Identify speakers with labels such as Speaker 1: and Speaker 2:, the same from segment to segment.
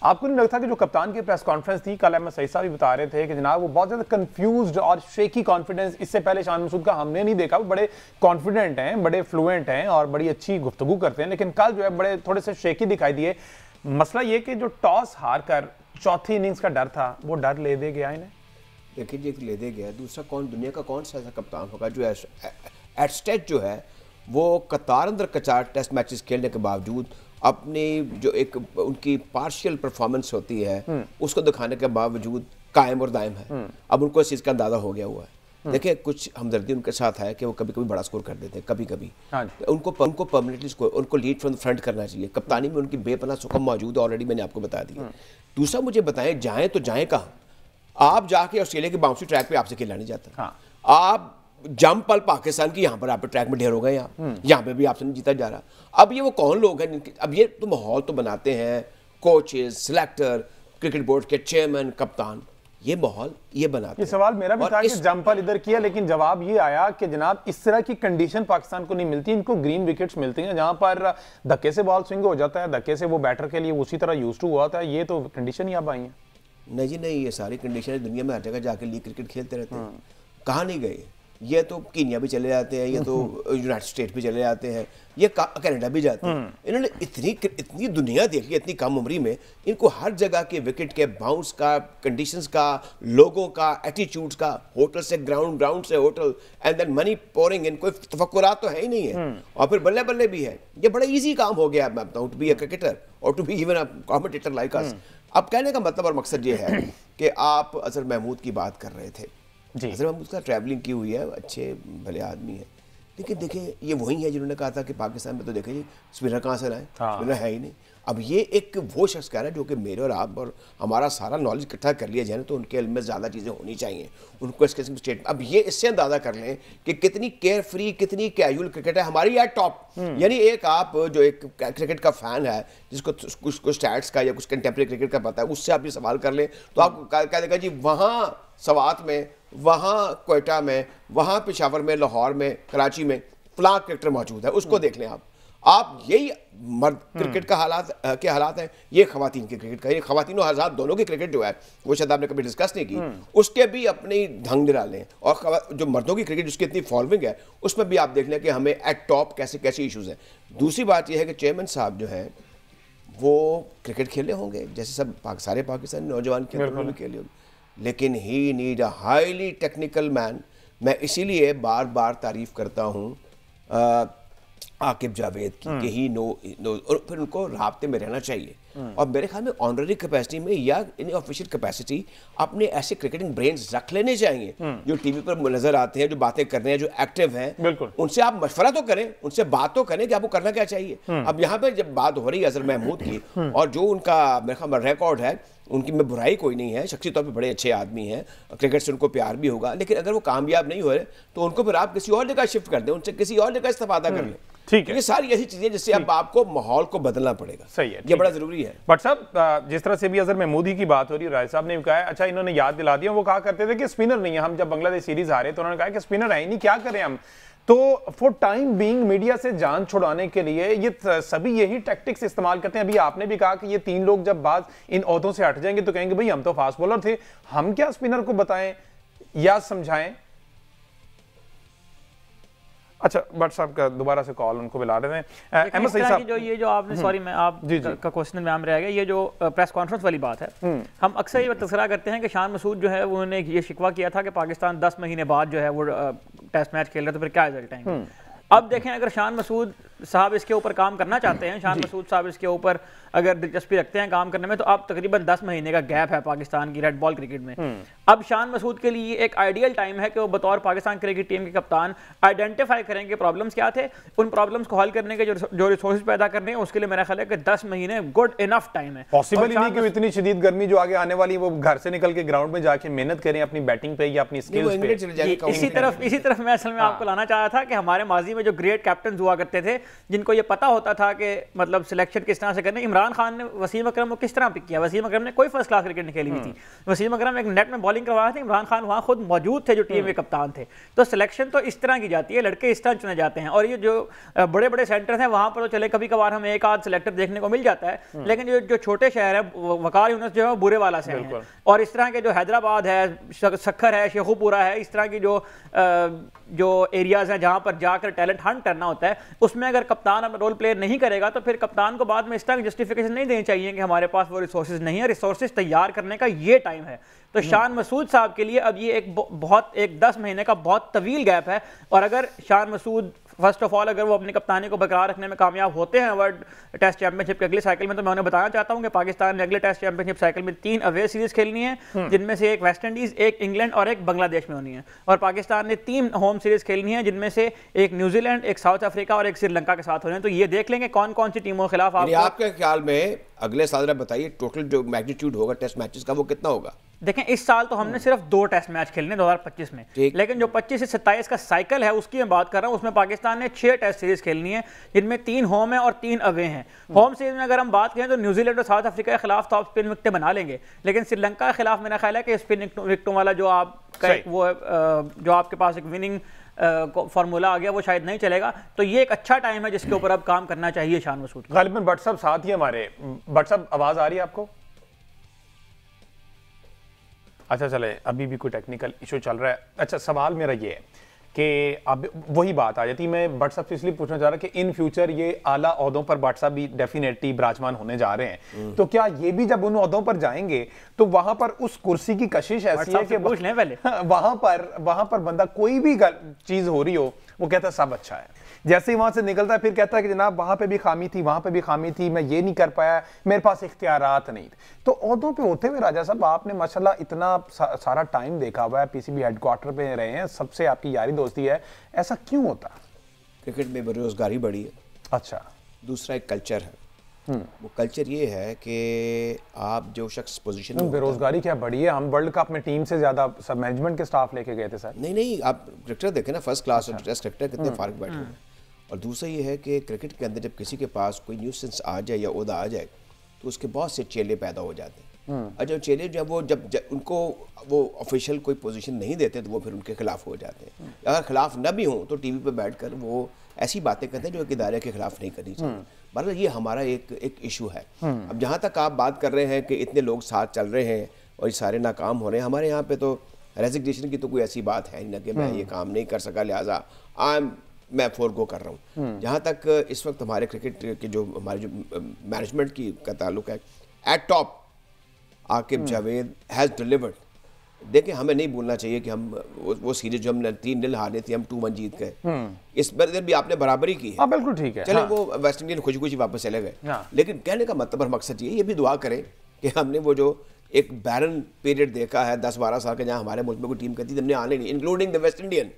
Speaker 1: आपको नहीं लगता कि जो कप्तान की प्रेस कॉन्फ्रेंस थी कल, अहमद सईद साहब भी बता रहे थे कि जनाब वो बहुत ज्यादा कंफ्यूज्ड और शेकी कॉन्फिडेंस, इससे पहले शान मसूद का हमने नहीं देखा। वो बड़े कॉन्फिडेंट हैं, बड़े फ्लुएंट हैं और बड़ी अच्छी गुफ्तगू करते हैं, लेकिन कल जो है बड़े थोड़े से शेकी दिखाई दिए। मसला ये कि जो टॉस हार कर चौथी इनिंग्स का डर था, वो डर ले दे गया इन्हें।
Speaker 2: देखिए जी, एक ले दे गया। दूसरा, कौन दुनिया का कौन सा ऐसा कप्तान होगा जो एट स्टेज जो है वो कतार अंदर कचार टेस्ट मैचेस खेलने के बावजूद अपनी जो एक उनकी पार्शियल परफॉर्मेंस होती है उसको दिखाने के बावजूद कायम और दायम है। अब उनको इस चीज़ का अंदाजा हो गया हुआ है। देखिए, कुछ हमदर्दी उनके साथ है कि वो कभी कभी बड़ा स्कोर कर देते हैं, कभी कभी उनको परमानेंटली स्कोर, उनको लीड फ्रॉम द फ्रंट करना चाहिए। कप्तानी में उनकी बेपनाह सुकम मौजूद है, ऑलरेडी मैंने आपको बता दिया। दूसरा, मुझे बताएं जाएं तो जाएं कहाँ? आप जाके ऑस्ट्रेलिया की बाउंड्री ट्रैक पे आपसे खेला नहीं जाता। आप जंप पल पाकिस्तान की यहाँ पर आप ट्रैक में ढेर हो गए, यहाँ पे भी आपसे नहीं जीता जा रहा। अब ये वो कौन लोग हैं? अब ये तो माहौल तो बनाते हैं कोचेस, सिलेक्टर, क्रिकेट बोर्ड के चेयरमैन, कप्तान, ये माहौल ये बनाते हैं।
Speaker 1: ये सवाल मेरा भी था कि जंपल इधर किया, लेकिन जवाब ये आया कि जनाब इस तरह की कंडीशन पाकिस्तान को नहीं मिलती। इनको ग्रीन विकेट्स मिलती हैं जहां पर धक्के से बॉल स्विंग हो जाता है, धक्के से वो बैटर के लिए उसी तरह यूज्ड टू हुआ था। ये तो कंडीशन ही अब आई है।
Speaker 2: नहीं जी नहीं, ये सारी कंडीशन दुनिया में हर जगह जाके लीग क्रिकेट खेलते रहते हैं। कहाँ नहीं गए? ये तो कीनिया भी चले जाते हैं, ये तो यूनाइटेड स्टेट भी चले जाते हैं, ये कनाडा भी जाते हैं। इन्होंने इतनी दुनिया देखी है इतनी कम उम्री में। इनको हर जगह के विकेट के बाउंस का, कंडीशंस का, लोगों का, एटीट्यूड्स का, होटल से ग्राउंड, ग्राउंड से hotel, and then money pouring in, कोई तफक्कुरात तो है ही नहीं है। और फिर बल्ले बल्ले भी है। ये बड़ा ईजी काम हो गया मैं बताऊँ, टू बी अ क्रिकेटर और to be even a commentator like us. अब कहने का मतलब और मकसद ये है कि आप अजहर महमूद की बात कर रहे थे। अजहर महमूद का ट्रैवलिंग की हुई है, अच्छे भले आदमी है, लेकिन देखिए ये वही है जिन्होंने कहा था कि पाकिस्तान में तो देखे जी स्पिनर कहाँ से लाए, स्पिनर है ही नहीं। अब ये एक वो शख्स कह रहा है जो कि मेरे और आप और हमारा सारा नॉलेज इकट्ठा कर लिया जाए तो उनके इल्म में ज़्यादा चीज़ें होनी चाहिए, उनको इस किस्म स्टेट। अब ये इससे अंदाज़ा कर लें कि कितनी केयर फ्री, कितनी कैजुअल क्रिकेट है हमारी यार टॉप। यानी एक आप जो एक क्रिकेट का फ़ैन है जिसको कुछ स्टैट्स का या कुछ कंटेम्प्रेरी क्रिकेट का पता है, उससे आप ये सवाल कर लें तो आप कह देगा जी वहाँ सवात में, वहाँ कोयटा में, वहाँ पेशावर में, लाहौर में, कराची में फलां क्रिकेटर मौजूद है, उसको देख लें आप यही मर्द क्रिकेट का क्या हालात हैं, ये खवातीन के क्रिकेट का। ये खवातीन और हज़ार दोनों की क्रिकेट जो है वो शायद आपने कभी डिस्कस नहीं की, उसके भी अपनी ढंग निराले हैं। और जो मर्दों की क्रिकेट जिसकी इतनी फॉलोइंग है उसमें भी आप देख लें कि हमें एट टॉप कैसे कैसे इशूज़ हैं। दूसरी बात यह है कि चेयरमैन साहब जो हैं वो क्रिकेट खेले होंगे जैसे सब सारे पाकिस्तानी नौजवान के अंदर भी खेले होंगे, लेकिन he need a highly technical man. मैं इसीलिए बार बार तारीफ़ करता हूँ आकिब जावेद की कि ही नो और फिर उनको राब्ते में रहना चाहिए। और मेरे ख्याल में ऑनररी कैपेसिटी में या इन ऑफिशियल कैपेसिटी अपने ऐसे क्रिकेटिंग ब्रेन्स रख लेने चाहिए जो टीवी पर नजर आते हैं, जो बातें कर रहे हैं, जो एक्टिव हैं, उनसे आप मशवरा तो करें, उनसे बात तो करें कि आपको करना क्या चाहिए। अब यहाँ पे जब बात हो रही है अजहर महमूद की और जो उनका मेरे ख्याल में रिकॉर्ड है, उनकी में बुराई कोई नहीं है, शख्सी तौर पे बड़े अच्छे आदमी हैं, क्रिकेट से उनको प्यार भी होगा, लेकिन अगर वो कामयाब नहीं हो रहे तो उनको फिर आप किसी और जगह शिफ्ट कर दें, उनसे किसी और जगह इस्तेफादा कर लें।
Speaker 1: ठीक है,
Speaker 2: ये सारी ऐसी चीजें जिससे अब आपको माहौल को बदलना पड़ेगा।
Speaker 1: सही है,
Speaker 2: ये बड़ा जरूरी है।
Speaker 1: बट साहब जिस तरह से भी अजहर महमूद की बात हो रही है, राय साहब ने भी कहा है, अच्छा इन्होंने याद दिला दिया, वो कहा करते थे कि स्पिनर नहीं है। हम जब बांग्लादेश सीरीज हारे तो उन्होंने कहा कि स्पिनर है ही नहीं, क्या करें हम। तो फॉर टाइम बीइंग मीडिया से जान छुड़ाने के लिए ये सभी यही टैक्टिक्स इस्तेमाल करते हैं। अभी आपने भी कहा कि ये तीन लोग जब बात इन ओहदों से हट जाएंगे तो कहेंगे भाई हम तो फास्ट बॉलर थे, हम क्या स्पिनर को बताएं या समझाएं। अच्छा, भट्ट साहब का दोबारा से कॉल उनको बुला रहे हैं। अहमद सईद साहब
Speaker 3: जो ये जो आपने सॉरी मैं आप का क्वेश्चन में रह गया, ये जो प्रेस कॉन्फ्रेंस वाली बात है, हम अक्सर ये तस्करा करते हैं कि शान मसूद जो है उन्होंने ये शिकवा किया था कि पाकिस्तान 10 महीने बाद जो है वो टेस्ट मैच खेल रहे तो फिर क्या रिजल्ट आएंगे। अब देखें, अगर शान मसूद साहब इसके ऊपर काम करना चाहते हैं, शान मसूद साहब इसके ऊपर अगर दिलचस्पी रखते हैं काम करने में, तो अब तकरीबन 10 महीने का गैप है पाकिस्तान की रेड बॉल क्रिकेट में। अब शान मसूद के लिए एक आइडियल टाइम है कि वो बतौर पाकिस्तान क्रिकेट टीम के कप्तान आइडेंटिफाई करेंगे प्रॉब्लम्स क्या थे, उन प्रॉब्लम्स को हल करने के जो रिसोर्सेज पैदा करने हैं उसके लिए मेरा ख्याल है कि 10 महीने गुड इनफ टाइम है।
Speaker 1: पॉसिबल ही नहीं कि इतनी शदीद गर्मी जो आगे आने वाली वो घर से निकल के ग्राउंड में जाके मेहनत करें अपनी बैटिंग पे या अपनी स्किल्स पे।
Speaker 3: इसी तरफ मैं असल में आपको लाना चाह रहा था कि हमारे माजी में जो ग्रेट कैप्टन हुआ करते थे जिनको ये पता होता था कि मतलब सिलेक्शन किस तरह से करने। इमरान खान ने वसीम अकरम को किस तरह पिक किया? वसीम अकरम ने कोई फर्स्ट क्लास क्रिकेट नहीं खेली हुई थी। वसीम अकरम एक नेट में बॉलिंग करवा रहे थे, इमरान खान वहाँ खुद मौजूद थे जो टीम के कप्तान थे। तो सिलेक्शन तो इस तरह की जाती है, लड़के इस तरह चुने जाते हैं। और ये जो बड़े बड़े सेंटर हैं वहाँ पर तो चले कभी कभार हमें एक आध सिलेक्टर देखने को मिल जाता है, लेकिन जो छोटे शहर है, वकार यूनुस जो है वो बुरे वाला से हैं, और इस तरह के जो हैदराबाद है, सखर है, शेखुपुरा है, इस तरह की जो एरियाज हैं जहाँ पर जाकर टैलेंट हंट करना होता है, उसमें अगर कप्तान अपना रोल प्ले नहीं करेगा तो फिर कप्तान को बाद में इस तरह की जस्टिफिकेशन नहीं देनी चाहिए कि हमारे पास वो रिसोर्सेज नहीं है। रिसोर्सेज तैयार करने का ये टाइम है। तो शान मसूद साहब के लिए अब ये एक 10 महीने का बहुत तवील गैप है, और अगर Shan Masood first of all अगर वो अपनी कप्तानी को बरकरार रखने में कामयाब होते हैं वर्ल्ड टेस्ट चैंपियनशिप के अगले साइकिल में, तो मैं उन्हें बताना चाहता हूं कि पाकिस्तान ने अगले टेस्ट चैंपियनशिप साइकिल में 3 अवे सीरीज खेलनी है, जिनमें से एक वेस्ट इंडीज, एक इंग्लैंड और एक बांग्लादेश में होनी है। और पाकिस्तान ने 3 होम सीरीज खेलनी है, जिनमें से एक न्यूजीलैंड, एक साउथ अफ्रीका और एक श्रीलंका के साथ होनी है। तो ये देख लेंगे कौन कौन सी टीमों के खिलाफ
Speaker 2: आपके ख्याल में अगले साल बताइए टोटल जो मैग्नीट्यूड होगा टेस्ट मैचेस का वो कितना होगा?
Speaker 3: देखें, इस साल तो हमने सिर्फ 2 टेस्ट मैच खेलने 2025 में, लेकिन जो 25 से 27 का साइकिल है उसकी मैं बात कर रहा हूं, उसमें पाकिस्तान ने 6 टेस्ट सीरीज खेलनी है, जिनमें 3 होम है और 3 अवे हैं। होम सीरीज में अगर हम बात करें तो न्यूजीलैंड और साउथ अफ्रीका के खिलाफ तो आप स्पिन विकेटें बना लेंगे, लेकिन श्रीलंका के खिलाफ मेरा ख्याल है कि स्पिन विकेटों वाला जो आपका वो जो आपके पास एक विनिंग फार्मूला आ गया वो शायद नहीं चलेगा। तो ये एक अच्छा टाइम है जिसके ऊपर अब काम करना चाहिए शान मसूद।
Speaker 1: गालिबन भट्ट साहब साथ ही हमारे। भट्ट साहब आवाज आ रही है आपको? अच्छा चले, अभी भी कोई टेक्निकल इशू चल रहा है। अच्छा, सवाल मेरा ये है कि अब वही बात आ जाती, मैं भट्ट साहब से इसलिए पूछना चाह रहा कि इन फ्यूचर ये आला ओहदों पर भट्ट साहब भी डेफिनेटली विराजमान होने जा रहे हैं, तो क्या ये भी जब उन ओहदों पर जाएंगे तो वहां पर उस कुर्सी की कशिश ऐसी है कि
Speaker 3: पूछ लें पहले
Speaker 1: वहां पर बंदा कोई भी चीज हो रही हो वो कहता है सब अच्छा है, जैसे ही वहां से निकलता है फिर कहता है कि जनाब वहां पे भी खामी थी, वहां पे भी खामी थी, मैं ये नहीं कर पाया, मेरे पास इख्तियारात नहीं थे। तो ओहदों पे होते हुए राजा साहब आपने माशाल्लाह इतना सारा टाइम देखा हुआ है, पीसीबी हेडक्वार्टर पे रहे हैं, सबसे आपकी यारी दोस्ती है, ऐसा क्यों होता?
Speaker 2: क्रिकेट में बेरोजगारी बढ़ी है।
Speaker 1: अच्छा,
Speaker 2: दूसरा एक कल्चर है, वो कल्चर ये है कि आप जो शख्स पोजीशन में,
Speaker 1: बेरोजगारी क्या बढ़ी है? हम वर्ल्ड कप में टीम से ज्यादा सब मैनेजमेंट के स्टाफ लेके गए थे सर।
Speaker 2: नहीं, आप क्रिकेटर देखें ना, फर्स्ट क्लास और टेस्ट क्रिकेटर कितने फार्क बैठे हैं। और दूसरा ये है कि क्रिकेट के अंदर जब किसी के पास कोई न्यूसेंस आ जाए या ओहदा आ जाए तो उसके बहुत से चेले पैदा हो जाते हैं, और जब चेले जब उनको वो ऑफिशियल कोई पोजीशन नहीं देते तो वो फिर उनके खिलाफ हो जाते हैं। अगर खिलाफ न भी हों तो टीवी पे बैठकर वो ऐसी बातें करते हैं जो एक इदारे के खिलाफ नहीं करनी चाहिए। मतलब ये हमारा एक इशू है। अब जहाँ तक आप बात कर रहे हैं कि इतने लोग साथ चल रहे हैं और ये सारे नाकाम हो रहे हैं, हमारे यहाँ पे तो रेजिग्नेशन की तो कोई ऐसी बात है नहीं कि मैं ये काम नहीं कर सका लिहाजा मैं फोरगो कर रहा हूँ। जहाँ तक इस वक्त हमारे क्रिकेट के जो हमारे जो मैनेजमेंट की का ताल्लुक है, eight top Aqib Javed has delivered. देखिए, हमें नहीं भूलना चाहिए कि हम वो सीरीज जो हमने 3-0 हारे थे, हम 2-1 जीत गए। इस बार भी आपने बराबरी की है।
Speaker 1: बिल्कुल ठीक है।
Speaker 2: चले वो वेस्ट इंडीज खुशी खुशी वापस चले गए, लेकिन कहने का मतलब और मकसद ये भी दुआ करें कि हमने वो जो एक बैरन पीरियड देखा है 10-12 साल का, जहाँ हमारे मुल्क में कोई टीम कहती थी हमने आने नहीं, इंक्लूडिंग द वेस्ट इंडियन।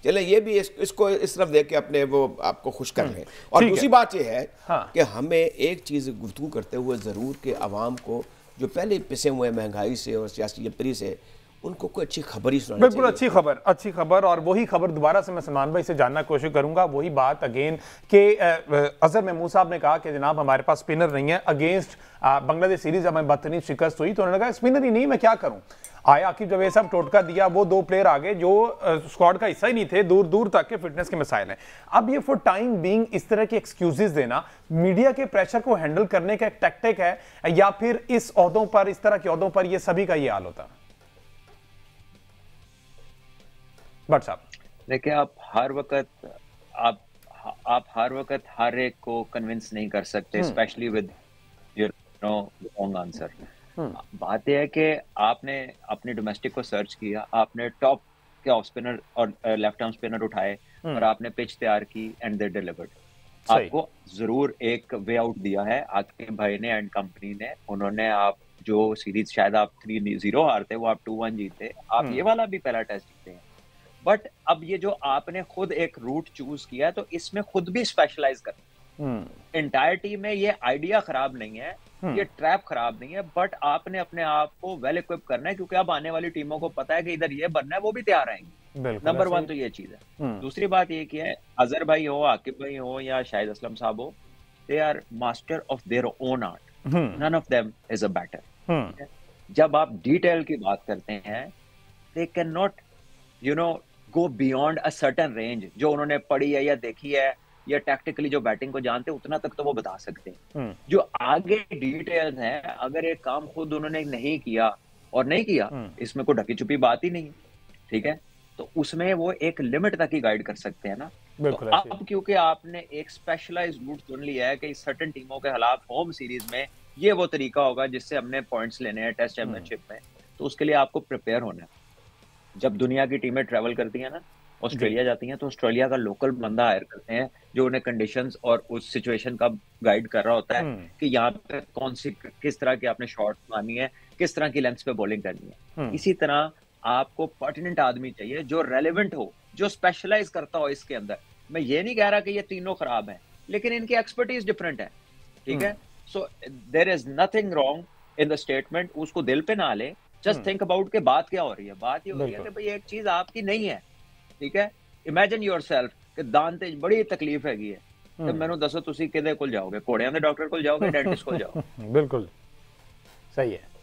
Speaker 2: चले ये भी इसको इस तरफ देख के अपने वो आपको खुश कर लें। और दूसरी बात ये है कि हमें एक चीज़ गुफ्तगू करते हुए ज़रूर कि आवाम को जो पहले पिसे हुए महंगाई से और सियासी जबरी से, उनको कोई अच्छी खबर ही सुनानी
Speaker 1: बिल्कुल अच्छी खबर। और वही खबर दोबारा से मैं सलमान भाई से जानना कोशिश करूंगा, वही बात अगेन कि अजहर महमूद साहब ने कहा कि जनाब हमारे पास स्पिनर नहीं है, अगेंस्ट बांग्लादेश सीरीज हमें बदतरीन शिकस्त हुई, तो उन्होंने कहा स्पिनर ही नहीं, मैं क्या करूं। आया आकिब जब ये सब टोटका दिया, वो 2 प्लेयर आ गए जो स्क्वाड का हिस्सा ही नहीं थे, दूर दूर तक के फिटनेस के मसाइल हैं। अब ये फॉर टाइम बीइंग इस तरह के एक्सक्यूजेस देना मीडिया के प्रेशर को हैंडल करने का एक टैक्टिक है, या फिर इस ओहदों पर, इस तरह के ओहदों पर ये सभी का ये हाल होता है? भट्ट साहब
Speaker 4: देखिए, आप हर वक्त हर एक को कन्विंस नहीं कर सकते, specially with you know wrong answer. बात यह है कि आपने अपने डोमेस्टिक को सर्च किया, आपने टॉप के ऑफ स्पिनर और लेफ्ट आर्म स्पिनर उठाए और आपने पिच तैयार की एंड दे डिलीवर्ड। आपको जरूर एक वे आउट दिया है आकिब भाई ने एंड कंपनी ने। उन्होंने आप जो सीरीज शायद आप 3-0 हारते, वो आप 2-1 जीते, आप ये वाला भी पहला टेस्ट जीते हैं। बट अब ये जो आपने खुद एक रूट चूज किया, तो इसमें खुद भी स्पेशलाइज कर। एंटायर टीम में ये आइडिया खराब नहीं है ये ट्रैप खराब नहीं है, बट आपने अपने आप को वेल इक्विप करना है, क्योंकि अब आने वाली टीमों को पता है कि इधर ये बनना है, वो भी तैयार आएंगे। नंबर 1 तो ये चीज है। दूसरी बात ये कि है, अजहर भाई हो, आकिब भाई हो या शाहिद असलम साहब हो, they are master of their own art, none of them is a batter. जब आप डिटेल की बात करते हैं, they can not go beyond a certain range, जो उन्होंने पढ़ी है या देखी है या टैक्टिकली जो बैटिंग को जानते हैं उतना तक तो वो बता सकते हैं। जो आगे डिटेल्स हैं, अगर एक काम खुद उन्होंने नहीं किया और नहीं किया, इसमें कोई ढकी छुपी बात ही नहीं, ठीक है, तो उसमें वो एक लिमिट तक ही गाइड कर सकते हैं ना। तो अब क्योंकि आपने एक स्पेशलाइज्ड रूट चुन लिया है कि सर्टेन टीमों के खिलाफ होम सीरीज में ये वो तरीका होगा जिससे हमने पॉइंट्स लेने हैं टेस्ट चैंपियनशिप में, तो उसके लिए आपको प्रिपेयर होना है। जब दुनिया की टीमें ट्रेवल करती हैं ना, ऑस्ट्रेलिया जाती हैं, तो ऑस्ट्रेलिया का लोकल बंदा हायर करते हैं जो उन्हें कंडीशंस और उस सिचुएशन का गाइड कर रहा होता है कि यहाँ पे कौन सी किस तरह की आपने शॉट मारनी है, किस तरह की लेंथ पे बॉलिंग करनी है। इसी तरह आपको पर्टिनेंट आदमी चाहिए जो रेलेवेंट हो, जो स्पेशलाइज करता हो इसके अंदर। मैं ये नहीं कह रहा कि ये तीनों खराब हैं, लेकिन इनकी एक्सपर्टीज डिफरेंट है, ठीक है। So there is nothing wrong in the statement, उसको दिल पे ना ले, जस्ट थिंक अबाउट के बात क्या हो रही है। बात ये हो रही है कि भाई एक चीज आपकी नहीं है, ठीक है। इमेजिन योरसेल्फ कि दांत च बड़ी तकलीफ हैगी है, तो मैनू दसो तुसी किदे कोल जाओगे, घोड़ियां दे डॉक्टर कोल जाओगे, डेंटिस्ट कोल जाओगे?
Speaker 1: बिल्कुल सही है।